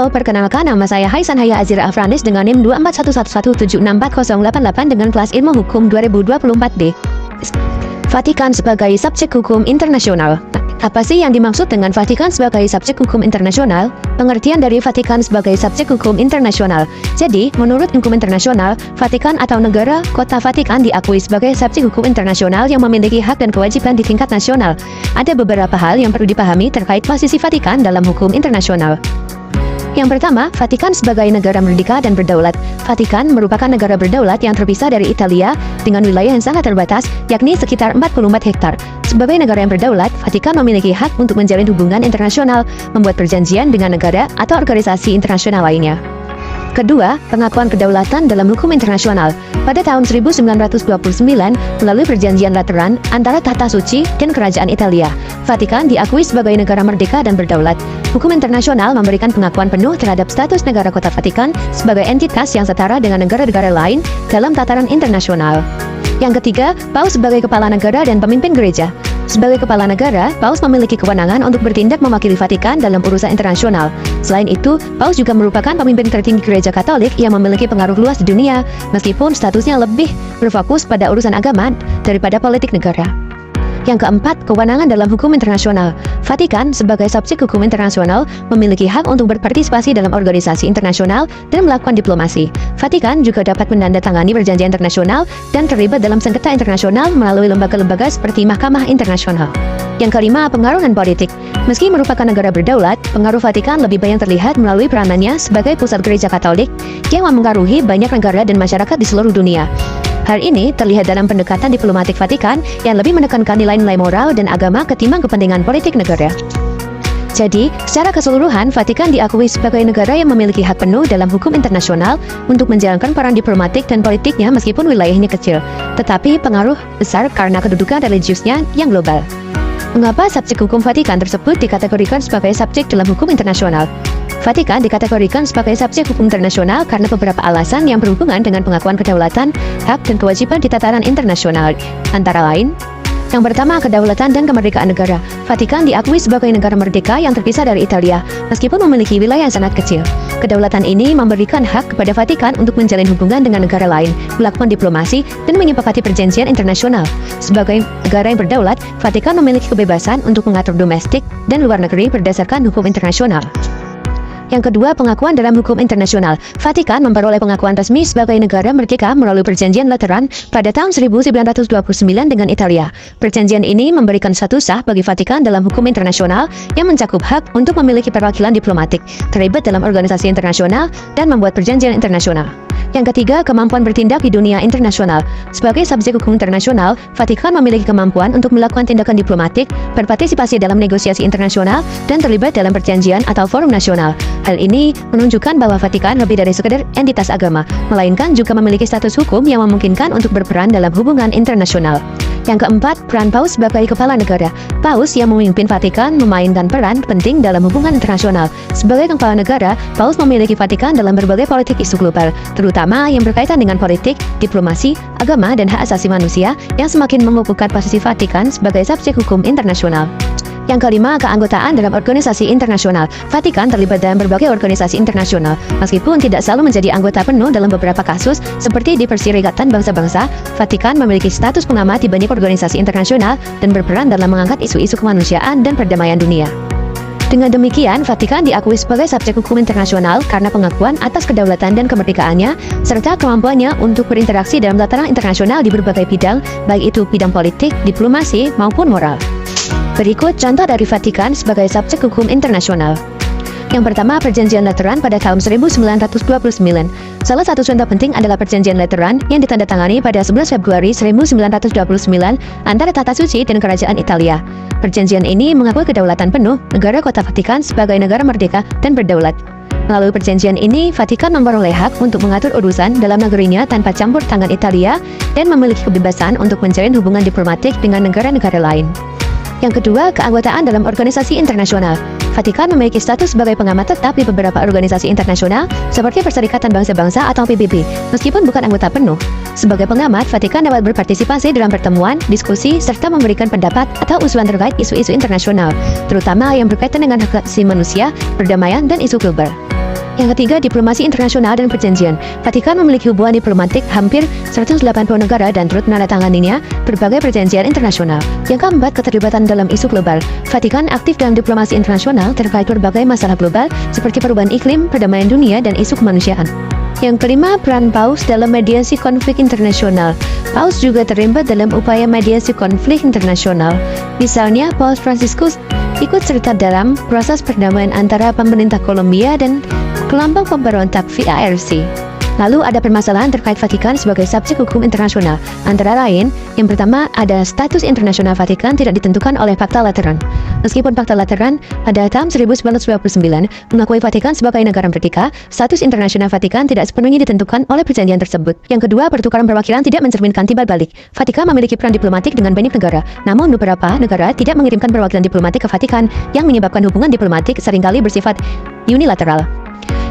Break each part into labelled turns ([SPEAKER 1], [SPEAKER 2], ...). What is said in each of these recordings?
[SPEAKER 1] Halo, perkenalkan nama saya Haisan Haya Azira Afranis dengan NIM 24111764088 dengan kelas Ilmu Hukum 2024D. Vatikan sebagai subjek hukum internasional. Apa sih yang dimaksud dengan Vatikan sebagai subjek hukum internasional? Pengertian dari Vatikan sebagai subjek hukum internasional. Jadi, menurut hukum internasional, Vatikan atau negara kota Vatikan diakui sebagai subjek hukum internasional yang memiliki hak dan kewajiban di tingkat nasional. Ada beberapa hal yang perlu dipahami terkait posisi Vatikan dalam hukum internasional. Yang pertama, Vatikan sebagai negara merdeka dan berdaulat. Vatikan merupakan negara berdaulat yang terpisah dari Italia dengan wilayah yang sangat terbatas, yakni sekitar 44 hektar. Sebagai negara yang berdaulat, Vatikan memiliki hak untuk menjalin hubungan internasional, membuat perjanjian dengan negara atau organisasi internasional lainnya. Kedua, pengakuan kedaulatan dalam hukum internasional. Pada tahun 1929, melalui perjanjian Lateran antara Tahta Suci dan Kerajaan Italia, Vatikan diakui sebagai negara merdeka dan berdaulat. Hukum internasional memberikan pengakuan penuh terhadap status negara kota Vatikan sebagai entitas yang setara dengan negara-negara lain dalam tataran internasional. Yang ketiga, Paus sebagai kepala negara dan pemimpin gereja. Sebagai kepala negara, Paus memiliki kewenangan untuk bertindak mewakili Vatikan dalam urusan internasional. Selain itu, Paus juga merupakan pemimpin tertinggi gereja Katolik yang memiliki pengaruh luas di dunia, meskipun statusnya lebih berfokus pada urusan agama daripada politik negara. Yang keempat, kewenangan dalam hukum internasional. Vatikan sebagai subjek hukum internasional memiliki hak untuk berpartisipasi dalam organisasi internasional dan melakukan diplomasi. Vatikan juga dapat menandatangani perjanjian internasional dan terlibat dalam sengketa internasional melalui lembaga-lembaga seperti Mahkamah Internasional. Yang kelima, pengaruh dan politik. Meski merupakan negara berdaulat, pengaruh Vatikan lebih banyak terlihat melalui peranannya sebagai pusat gereja Katolik yang memengaruhi banyak negara dan masyarakat di seluruh dunia. Hal ini terlihat dalam pendekatan diplomatik Vatikan yang lebih menekankan nilai-nilai moral dan agama ketimbang kepentingan politik negara. Jadi, secara keseluruhan, Vatikan diakui sebagai negara yang memiliki hak penuh dalam hukum internasional untuk menjalankan peran diplomatik dan politiknya meskipun wilayahnya kecil, tetapi pengaruh besar karena kedudukan religiusnya yang global. Mengapa subjek hukum Vatikan tersebut dikategorikan sebagai subjek dalam hukum internasional? Vatikan dikategorikan sebagai subjek hukum internasional karena beberapa alasan yang berhubungan dengan pengakuan kedaulatan, hak dan kewajiban di tataran internasional. Antara lain, yang pertama, kedaulatan dan kemerdekaan negara. Vatikan diakui sebagai negara merdeka yang terpisah dari Italia, meskipun memiliki wilayah yang sangat kecil. Kedaulatan ini memberikan hak kepada Vatikan untuk menjalin hubungan dengan negara lain, melakukan diplomasi, dan menyepakati perjanjian internasional. Sebagai negara yang berdaulat, Vatikan memiliki kebebasan untuk mengatur domestik dan luar negeri berdasarkan hukum internasional. Yang kedua, pengakuan dalam hukum internasional. Vatikan memperoleh pengakuan resmi sebagai negara merdeka melalui perjanjian Lateran pada tahun 1929 dengan Italia. Perjanjian ini memberikan status sah bagi Vatikan dalam hukum internasional yang mencakup hak untuk memiliki perwakilan diplomatik, terlibat dalam organisasi internasional, dan membuat perjanjian internasional. Yang ketiga, kemampuan bertindak di dunia internasional. Sebagai subjek hukum internasional, Vatikan memiliki kemampuan untuk melakukan tindakan diplomatik, berpartisipasi dalam negosiasi internasional, dan terlibat dalam perjanjian atau forum nasional. Hal ini menunjukkan bahwa Vatikan lebih dari sekedar entitas agama, melainkan juga memiliki status hukum yang memungkinkan untuk berperan dalam hubungan internasional. Yang keempat, peran Paus sebagai kepala negara. Paus yang memimpin Vatikan memainkan peran penting dalam hubungan internasional. Sebagai kepala negara, Paus memiliki Vatikan dalam berbagai politik isu global, terutama yang berkaitan dengan politik, diplomasi, agama, dan hak asasi manusia yang semakin mengukuhkan posisi Vatikan sebagai subjek hukum internasional. Yang kelima, keanggotaan dalam organisasi internasional. Vatikan terlibat dalam berbagai organisasi internasional, meskipun tidak selalu menjadi anggota penuh dalam beberapa kasus, seperti di Perserikatan Bangsa-Bangsa. Vatikan memiliki status pengamat di banyak organisasi internasional dan berperan dalam mengangkat isu-isu kemanusiaan dan perdamaian dunia. Dengan demikian, Vatikan diakui sebagai subjek hukum internasional karena pengakuan atas kedaulatan dan kemerdekaannya, serta kemampuannya untuk berinteraksi dalam tataran internasional di berbagai bidang, baik itu bidang politik, diplomasi, maupun moral. Berikut contoh dari Vatikan sebagai subjek hukum internasional. Yang pertama, Perjanjian Lateran pada tahun 1929. Salah satu contoh penting adalah Perjanjian Lateran yang ditandatangani pada 11 Februari 1929 antara Tahta Suci dan Kerajaan Italia. Perjanjian ini mengakui kedaulatan penuh negara kota Vatikan sebagai negara merdeka dan berdaulat. Melalui perjanjian ini, Vatikan memperoleh hak untuk mengatur urusan dalam negerinya tanpa campur tangan Italia dan memiliki kebebasan untuk menjalin hubungan diplomatik dengan negara-negara lain. Yang kedua, keanggotaan dalam organisasi internasional. Vatikan memiliki status sebagai pengamat tetap di beberapa organisasi internasional seperti Perserikatan Bangsa-Bangsa atau PBB, meskipun bukan anggota penuh. Sebagai pengamat, Vatikan dapat berpartisipasi dalam pertemuan, diskusi, serta memberikan pendapat atau usulan terkait isu-isu internasional, terutama yang berkaitan dengan hak asasi manusia, perdamaian, dan isu global. Yang ketiga, diplomasi internasional dan perjanjian. Vatikan memiliki hubungan diplomatik hampir 180 negara dan turut menandatanganinya berbagai perjanjian internasional. Yang keempat, keterlibatan dalam isu global. Vatikan aktif dalam diplomasi internasional terkait berbagai masalah global seperti perubahan iklim, perdamaian dunia, dan isu kemanusiaan. Yang kelima, peran Paus dalam mediasi konflik internasional. Paus juga terlibat dalam upaya mediasi konflik internasional. Misalnya, Paus Fransiskus ikut serta dalam proses perdamaian antara pemerintah Kolombia dan kelompok pemberontak VARC. Lalu ada permasalahan terkait Vatikan sebagai subjek hukum internasional. Antara lain, yang pertama ada status internasional Vatikan tidak ditentukan oleh Fakta Lateran. Meskipun Fakta Lateran pada tahun 1929 mengakui Vatikan sebagai negara merdeka, status internasional Vatikan tidak sepenuhnya ditentukan oleh perjanjian tersebut. Yang kedua, pertukaran perwakilan tidak mencerminkan timbal balik. Vatikan memiliki peran diplomatik dengan banyak negara, namun beberapa negara tidak mengirimkan perwakilan diplomatik ke Vatikan yang menyebabkan hubungan diplomatik seringkali bersifat unilateral.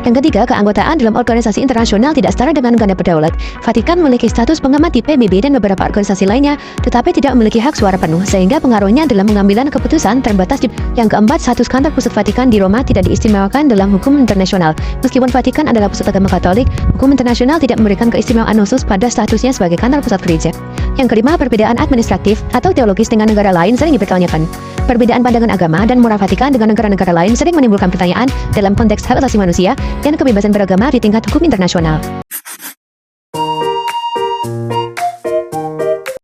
[SPEAKER 1] Yang ketiga, keanggotaan dalam organisasi internasional tidak setara dengan negara berdaulat. Vatikan memiliki status pengamat di PBB dan beberapa organisasi lainnya, tetapi tidak memiliki hak suara penuh, sehingga pengaruhnya dalam pengambilan keputusan terbatas. Yang keempat, status kantor pusat Vatikan di Roma tidak diistimewakan dalam hukum internasional. Meskipun Vatikan adalah pusat agama Katolik, hukum internasional tidak memberikan keistimewaan khusus pada statusnya sebagai kantor pusat gereja. Yang kelima, perbedaan administratif atau teologis dengan negara lain sering dipertanyakan. Perbedaan pandangan agama dan moral Vatikan dengan negara-negara lain sering menimbulkan pertanyaan dalam konteks hak asasi manusia dan kebebasan beragama di tingkat hukum internasional.